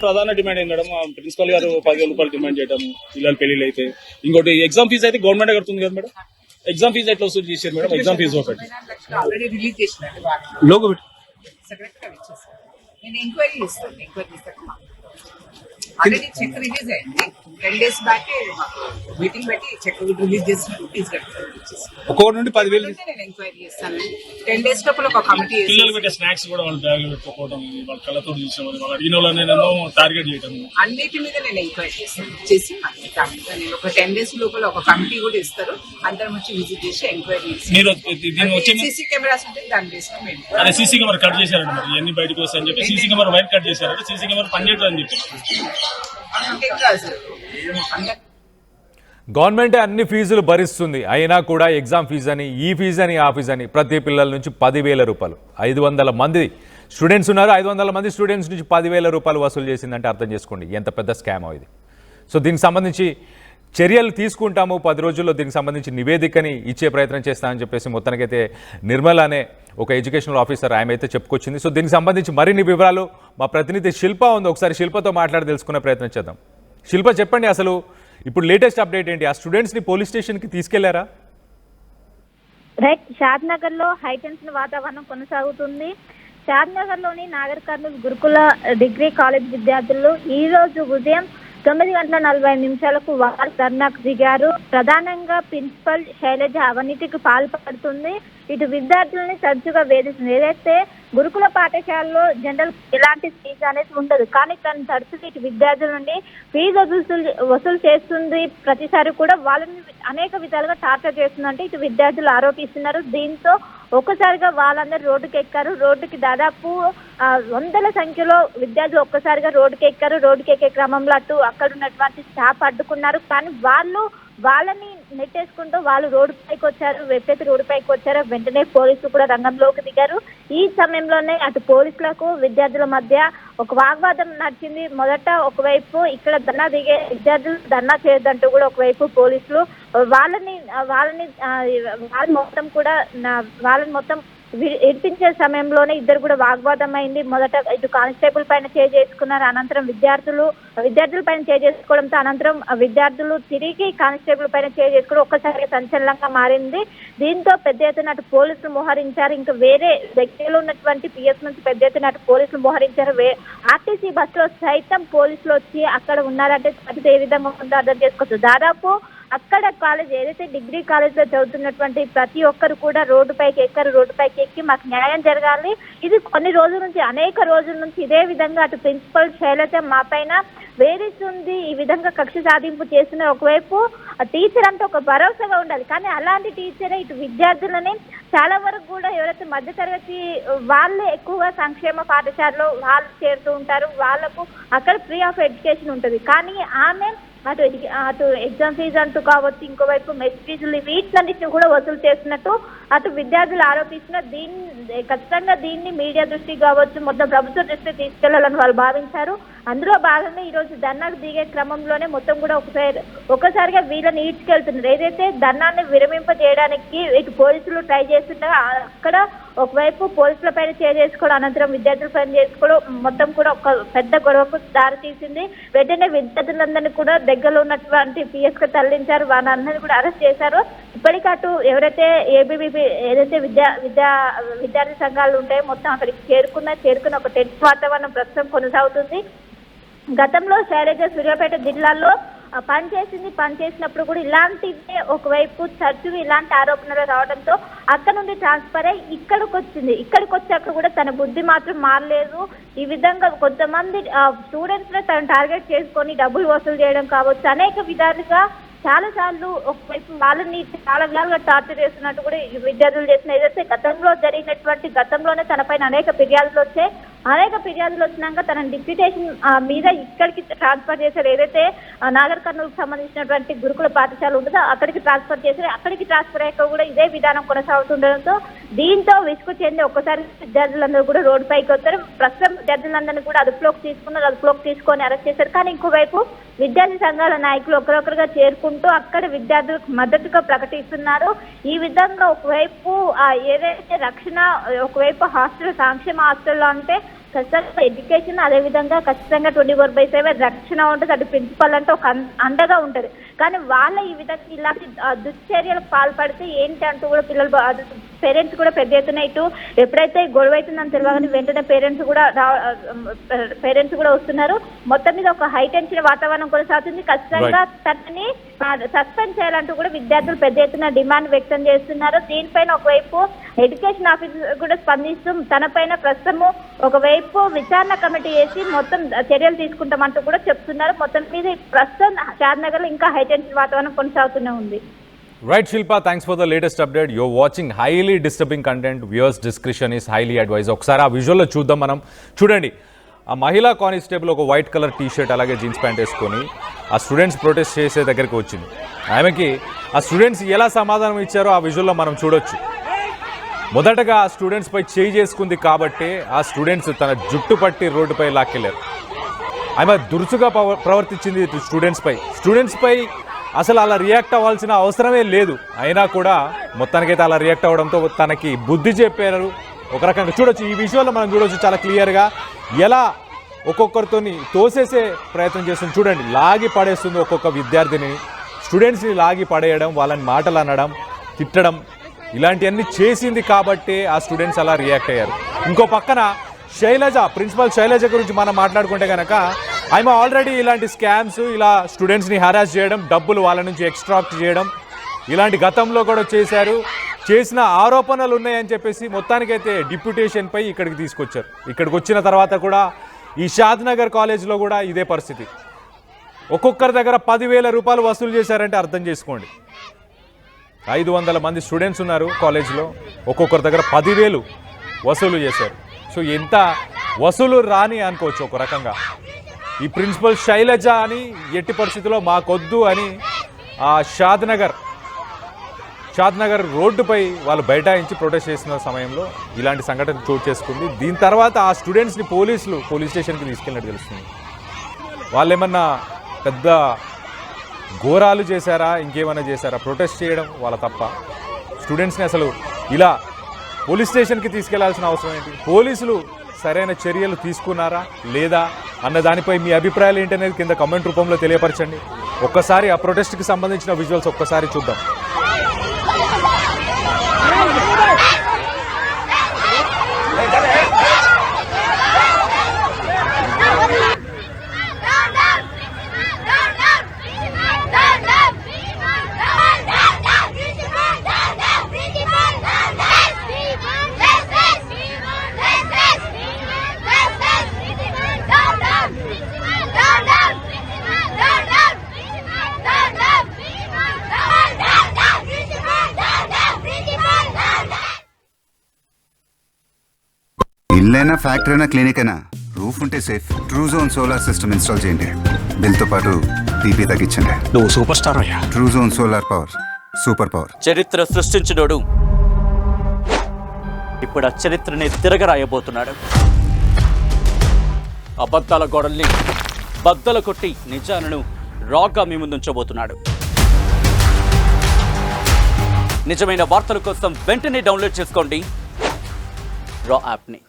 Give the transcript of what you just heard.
ప్రధాన డిమాండ్ ఏంటి madam? Principal గారు 10,000 రూపాయలు డిమాండ్ చేయడం పిల్లల పెళ్లిళ్ళు అయితే. ఇంకోటి ఎగ్జామ్ ఫీజు అయితే గవర్నమెంట్ కడుతుంది కదా మేడం. ఎగ్జామ్ ఫీజు ఎట్లా వసూలు చేశారు మేడం? ఎగ్జామ్ ఫీజు ఒకటి ఆల్రెడీ రిలీజ్ చేసినట్టు లోగో పెట్టి సెక్రటరీ ఇచ్చేసాను. నేను ఎంక్వైరీ చేస్తాను. ఆల్రెడీ చెక్ రిలీజ్ అయింది. 10 days బ్యాక్ మీటింగ్ పెట్టి చెక్ రిలీజ్ చేసినట్టు ఒక్కొక్కటి నుండి 10,000 నేను ఎంక్వైరీ చేస్తాను. 10 days లోపల ఒక కమిటీ పిల్లలు పెట్టే స్నాక్స్ కూడా వాళ్ళ బ్యాగ్ పెట్టుకోవడం, వాళ్ళ కళ్ళతో చూసాం, వాళ్ళ అడిగిన వాళ్ళనేమో టార్గెట్ చేయడం, అన్నిటి మీద నేను ఎంక్వైరీ చేస్తాను. చేసి నేను ఒక 10 days లోపల ఒక కమిటీ కూడా ఇస్తారు. అందరం వచ్చి విజిట్ చేసి ఎంక్వైరీ సీసీ కెమెరాస్ ఉంటే దాని బేస్ లో మేము అదే సీసీ కెమెరా కట్ చేశారంట మరి ఎన్ని బయటకు వస్తాయని చెప్పి సీసీ కెమెరా వైర్ కట్ చేశారంటే సీసీ కెమెరా పనిచేయట్లేదు అని చెప్పి గవర్నమెంటే అన్ని ఫీజులు భరిస్తుంది, అయినా కూడా ఎగ్జామ్ ఫీజు అని, ఈ ఫీజు అని, ఆ ఫీజు అని ప్రతి పిల్లల నుంచి 10,000 రూపాయలు. 500 మంది స్టూడెంట్స్ ఉన్నారు. 500 మంది స్టూడెంట్స్ నుంచి 10,000 రూపాయలు వసూలు చేసిందంటే అర్థం చేసుకోండి ఎంత పెద్ద స్కామ్ ఇది. సో దీనికి సంబంధించి చర్యలు తీసుకుంటాము, 10 రోజుల్లో దీనికి సంబంధించి నివేదికని ఇచ్చే ప్రయత్నం చేస్తామని చెప్పేసి మొత్తానికైతే నిర్మల్ అనే ఒక ఎడ్యుకేషనల్ ఆఫీసర్ ఆమె అయితే చెప్పుకొచ్చింది. సో దీనికి సంబంధించి మరిన్ని వివరాలు మా ప్రతినిధి శిల్ప ఉంది, ఒకసారి శిల్పతో మాట్లాడి తెలుసుకునే ప్రయత్నం చేద్దాం. శిల్ప చెప్పండి, అసలు ఇప్పుడు లేటెస్ట్ అప్డేట్ ఏంటి? ఆ స్టూడెంట్స్ని పోలీస్ స్టేషన్కి తీసుకెళ్లారా? రైట్, షాద్నగర్లో హైటెన్షన్ వాతావరణం కొనసాగుతుంది. షాద్నగర్లోని నాగర్ కర్నూల్ గురుకుల డిగ్రీ కాలేజ్ విద్యార్థులు ఈ రోజు ఉదయం 9:45 వారు ధర్నాకు దిగారు. ప్రధానంగా ప్రిన్సిపల్ శైలజ అవినీతికి పాల్పడుతుంది, ఇటు విద్యార్థులని తరచుగా వేధిస్తుంది. ఏదైతే గురుకుల పాఠశాలలో జనరల్ ఎలాంటి ఫీజు అనేది ఉండదు, కానీ తను తరచుగా ఇటు విద్యార్థుల నుండి ఫీజు వసూలు చేస్తుంది. ప్రతిసారి కూడా వాళ్ళని అనేక విధాలుగా టార్చర్ చేస్తుందంటే ఇటు విద్యార్థులు ఆరోపిస్తున్నారు. దీంతో ఒక్కసారిగా వాళ్ళందరూ రోడ్డుకి ఎక్కారు. రోడ్డుకి దాదాపు వందల సంఖ్యలో విద్యార్థులు ఒక్కసారిగా రోడ్డుకి ఎక్కారు. రోడ్డుకి ఎక్కే క్రమంలో అక్కడ ఉన్నటువంటి స్టాఫ్ అడ్డుకున్నారు, కానీ వాళ్ళని నెట్టేసుకుంటూ వాళ్ళు రోడ్డు పైకి వచ్చారు. ఎప్పుడైతే రోడ్డు పైకి వచ్చారో వెంటనే పోలీసులు కూడా రంగంలోకి దిగారు. ఈ సమయంలోనే అటు పోలీసులకు విద్యార్థుల మధ్య ఒక వాగ్వాదం నడిచింది. మొదట ఒకవైపు ఇక్కడ ధర్నా దిగే విద్యార్థులు ధర్నా చేయొద్దంటూ కూడా ఒకవైపు పోలీసులు వాళ్ళని మొత్తం ఇడిపించే సమయంలోనే ఇద్దరు కూడా వాగ్వాదం అయింది. మొదట ఇటు కానిస్టేబుల్ పైన చేసుకున్నారు, అనంతరం విద్యార్థుల పైన చేసుకోవడంతో అనంతరం విద్యార్థులు తిరిగి కానిస్టేబుల్ పైన చేసుకోవడం ఒక్కసారిగా సంచలనంగా మారింది. దీంతో పెద్ద ఎత్తున అటు పోలీసులు మోహరించారు. ఇంకా వేరే దగ్గరలో ఉన్నటువంటి పిఎస్ నుంచి పెద్ద ఎత్తున అటు పోలీసులు మోహరించారు. ఆర్టీసీ బస్సులో సైతం పోలీసులు వచ్చి అక్కడ ఉన్నారంటే అది ఏ విధంగా ఉందో అర్థం చేసుకోవచ్చు. దాదాపు అక్కడ కాలేజ్ ఏదైతే డిగ్రీ కాలేజ్ లో చదువుతున్నటువంటి ప్రతి ఒక్కరు కూడా రోడ్డుపైకి ఎక్కి మాకు న్యాయం జరగాలి, ఇది కొన్ని రోజుల నుంచి అనేక రోజుల నుంచి ఇదే విధంగా అటు ప్రిన్సిపల్ శైలజ మా పైన వేధిస్తుంది, ఈ విధంగా కక్ష సాధింపు చేస్తున్న. ఒకవైపు టీచర్ అంటే ఒక భరోసాగా ఉండాలి, కానీ అలాంటి టీచరే ఇటు విద్యార్థులని చాలా వరకు కూడా ఎవరైతే మధ్యతరగతి వాళ్ళే ఎక్కువగా సంక్షేమ పాఠశాలలో వాళ్ళు చేరుతూ ఉంటారు, వాళ్ళకు అక్కడ ఫ్రీ ఆఫ్ ఎడ్యుకేషన్ ఉంటుంది. కానీ ఆమె అటు ఎగ్జామ్ ఫీజు అంటూ కావచ్చు, ఇంకోవైపు మెస్ ఫీజులు వీటన్నిటిని కూడా వసూలు చేస్తున్నట్టు అటు విద్యార్థులు ఆరోపిస్తున్న. ఖచ్చితంగా దీన్ని మీడియా దృష్టికి కావచ్చు, మొత్తం ప్రభుత్వ దృష్టికి తీసుకెళ్లాలని వాళ్ళు భావించారు. అందులో భాగంగా ఈ రోజు ధర్నాకు దిగే క్రమంలోనే మొత్తం కూడా ఒకసారిగా వీళ్ళని ఈడ్చుకెళ్తున్నారు. ఏదైతే ధర్నాన్ని విరమింపజేయడానికి ఇటు పోలీసులు ట్రై చేస్తుండగా అక్కడ ఒకవైపు పోలీసుల పైన చేసుకోవడం, అనంతరం విద్యార్థుల పైన చేసుకోవడం మొత్తం కూడా ఒక పెద్ద గొడవకు దారి తీసింది. వెంటనే విద్యార్థులందరినీ కూడా దగ్గరలో ఉన్నటువంటి పిఎస్ కు తరలించారు, వాళ్ళందరినీ కూడా అరెస్ట్ చేశారు. ఇప్పటికీ అటు ఎవరైతే ఏబీవీపీ ఏదైతే విద్యార్థి సంఘాలు ఉంటాయో మొత్తం అక్కడికి చేరుకున్న ఒక టెన్షన్ వాతావరణం ప్రస్తుతం కొనసాగుతుంది. గతంలో శైలజ సూర్యాపేట జిల్లాలో పనిచేసినప్పుడు కూడా ఇలాంటివే ఒకవైపు తరచుగా ఇలాంటి ఆరోపణలు రావడంతో అక్కడ నుండి ట్రాన్స్ఫర్ అయ్యి ఇక్కడికి వచ్చాక కూడా తన బుద్ధి మాత్రం మారలేదు. ఈ విధంగా కొంతమంది స్టూడెంట్స్ ని తను టార్గెట్ చేసుకొని డబ్బులు వసూలు చేయడం కావచ్చు, అనేక విధాలుగా చాలా సార్లు ఒకవైపు వాళ్ళని చాలా విధాలుగా టార్చర్ చేస్తున్నట్టు కూడా విద్యార్థులు చేసిన. ఏదైతే గతంలోనే తన పైన అనేక ఫిర్యాదులు వచ్చినాక తన డిప్యూటేషన్ మీద ఇక్కడికి ట్రాన్స్ఫర్ చేశారు. ఏదైతే నాగర్ కర్నూలుకు సంబంధించినటువంటి గురుకుల పాఠశాల ఉంటుందో అక్కడికి ట్రాన్స్ఫర్ చేశారు. అక్కడికి ట్రాన్స్ఫర్ అయ్యాక కూడా ఇదే విధానం కొనసాగుతుండడంతో దీంతో విసుగు చెంది ఒక్కసారి విద్యార్థులందరూ కూడా రోడ్డు పైకి వచ్చారు. ప్రస్తుతం విద్యార్థులందరినీ కూడా అదుపులోకి తీసుకొని అరెస్ట్ చేశారు. కానీ ఇంకోవైపు విద్యార్థి సంఘాల నాయకులు ఒకరొకరుగా చేరుకుంటూ అక్కడ విద్యార్థులకు మద్దతుగా ప్రకటిస్తున్నారు. ఈ విధంగా ఒకవైపు ఏదైతే రక్షణ, ఒకవైపు సంక్షేమ హాస్టల్లో అంటే ఖచ్చితంగా ఎడ్యుకేషన్, అదేవిధంగా ఖచ్చితంగా 24/7 రక్షణ ఉంటుంది. అటు ప్రిన్సిపల్ అంటే ఒక అండగా ఉంటుంది. కానీ వాళ్ళ ఈ విధంగా ఇలాంటి దుశ్చర్యలకు పాల్పడితే ఏంటి అంటూ కూడా పిల్లలు పేరెంట్స్ కూడా పెద్ద ఎత్తున ఇటు ఎప్పుడైతే గొడవ అవుతుందని తెలియగానే వెంటనే పేరెంట్స్ కూడా వస్తున్నారు. మొత్తం మీద ఒక హై టెన్షన్ వాతావరణం కొనసాగుతుంది. ఖచ్చితంగా తనని సస్పెండ్ చేయాలంటూ కూడా విద్యార్థులు పెద్ద ఎత్తున డిమాండ్ వ్యక్తం చేస్తున్నారు. దీనిపైన ఒకవైపు ఎడ్యుకేషన్ ఆఫీసర్ కూడా స్పందిస్తూ తనపైన ప్రస్తుతము ఒకవైపు విచారణ కమిటీ వేసి మొత్తం చర్యలు తీసుకుంటామంటూ కూడా చెప్తున్నారు. మొత్తం మీద ప్రస్తుతం షాద్నగర్ లో ఇంకా హై టెన్షన్ వాతావరణం కొనసాగుతూనే ఉంది. Right, Shilpa, thanks for the latest update. You're watching highly disturbing content. Viewers' discretion is highly advised. ఒకసారి ఆ విజువల్లో చూద్దాం మనం. చూడండి, ఆ మహిళా కానిస్టేబుల్ ఒక వైట్ కలర్ టీ షర్ట్ అలాగే జీన్స్ ప్యాంట్ వేసుకొని ఆ స్టూడెంట్స్ ప్రొటెస్ట్ చేసే దగ్గరికి వచ్చింది. ఆమెకి ఆ స్టూడెంట్స్ ఎలా సమాధానం ఇచ్చారో ఆ విజువల్లో మనం చూడొచ్చు. మొదటగా ఆ స్టూడెంట్స్పై చేయి చేసుకుంది కాబట్టి ఆ స్టూడెంట్స్ తన జుట్టు పట్టి రోడ్డుపై లాక్కెళ్ళారు. ఆమె దురుసుగా ప్రవర్తించింది స్టూడెంట్స్పై అసలు అలా రియాక్ట్ అవ్వాల్సిన అవసరమే లేదు. అయినా కూడా మొత్తానికైతే అలా రియాక్ట్ అవ్వడంతో తనకి బుద్ధి చెప్పారు. ఒక రకంగా చూడొచ్చు, ఈ విషయంలో మనం చూడొచ్చు చాలా క్లియర్గా ఎలా ఒక్కొక్కరితోని తోసేసే ప్రయత్నం చేస్తుంది. చూడండి, లాగి పడేస్తుంది ఒక్కొక్క విద్యార్థిని, స్టూడెంట్స్ని లాగి పడేయడం, వాళ్ళని మాటలు అనడం, తిట్టడం, ఇలాంటివన్నీ చేసింది కాబట్టి ఆ స్టూడెంట్స్ అలా రియాక్ట్ అయ్యారు. ఇంకో పక్కన ప్రిన్సిపల్ శైలజ గురించి మనం మాట్లాడుకుంటే కనుక ఆమె ఆల్రెడీ ఇలాంటి స్కామ్స్, ఇలా స్టూడెంట్స్ని హరాస్ చేయడం, డబ్బులు వాళ్ళ నుంచి ఎక్స్ట్రాక్ట్ చేయడం ఇలాంటి గతంలో కూడా చేశారు. చేసిన ఆరోపణలు ఉన్నాయని చెప్పేసి మొత్తానికైతే డిప్యూటేషన్పై ఇక్కడికి తీసుకొచ్చారు. ఇక్కడికి వచ్చిన తర్వాత కూడా ఈ షాద్నగర్ కాలేజ్లో కూడా ఇదే పరిస్థితి. ఒక్కొక్కరి దగ్గర 10,000 రూపాయలు వసూలు చేశారంటే అర్థం చేసుకోండి. 500 మంది స్టూడెంట్స్ ఉన్నారు కాలేజ్లో, ఒక్కొక్కరి దగ్గర 10,000 వసూలు చేశారు. సో ఎంత వసూలు రాని అనుకోవచ్చు ఒక రకంగా. ఈ ప్రిన్సిపల్ శైలజ అని ఎట్టి పరిస్థితుల్లో మాకొద్దు అని ఆ షాద్నగర్ రోడ్డుపై వాళ్ళు బైఠాయించి ప్రొటెస్ట్ చేసిన సమయంలో ఇలాంటి సంఘటన చోటు చేసుకుంది. దీని తర్వాత ఆ స్టూడెంట్స్ని పోలీస్ స్టేషన్కి తీసుకెళ్ళినట్టు తెలుస్తుంది. వాళ్ళు ఏమన్నా పెద్ద ఘోరాలు చేశారా, ఇంకేమైనా చేశారా? ప్రొటెస్ట్ చేయడం వాళ్ళ తప్ప. స్టూడెంట్స్ని అసలు ఇలా పోలీస్ స్టేషన్కి తీసుకెళ్లాల్సిన అవసరం ఏంటి? పోలీసులు సరైన చర్యలు తీసుకున్నారా లేదా అన్న దానిపై మీ అభిప్రాయాలు ఏంటనేది కింద కమెంట్ రూపంలో తెలియపరచండి. ఒక్కసారి ఆ ప్రొటెస్ట్కి సంబంధించిన విజువల్స్ ఒక్కసారి చూద్దాం. ఇల్లైనా ఫ్యాక్టరీ అయినా క్లినిక్ అయినా రూఫ్ ఉంటే safe. Truzon solar system install చేయండి. బిల్తో పాటు టీపీ తగ్గించండి. నువ్వు సూపర్ స్టార్ అయ్యా. Truzon solar power, super power. చరిత్ర సృష్టించినోడు ఇప్పుడు ఆ చరిత్రని తిరగరాయబోతున్నాడు. అబద్ధాల గోడల్ని బద్దల కొట్టి నిజాలను రాగా మీ ముందుంచబోతున్నాడు. నిజమైన వార్తల కోసం వెంటనే డౌన్లోడ్ చేసుకోండి రా యాప్ని.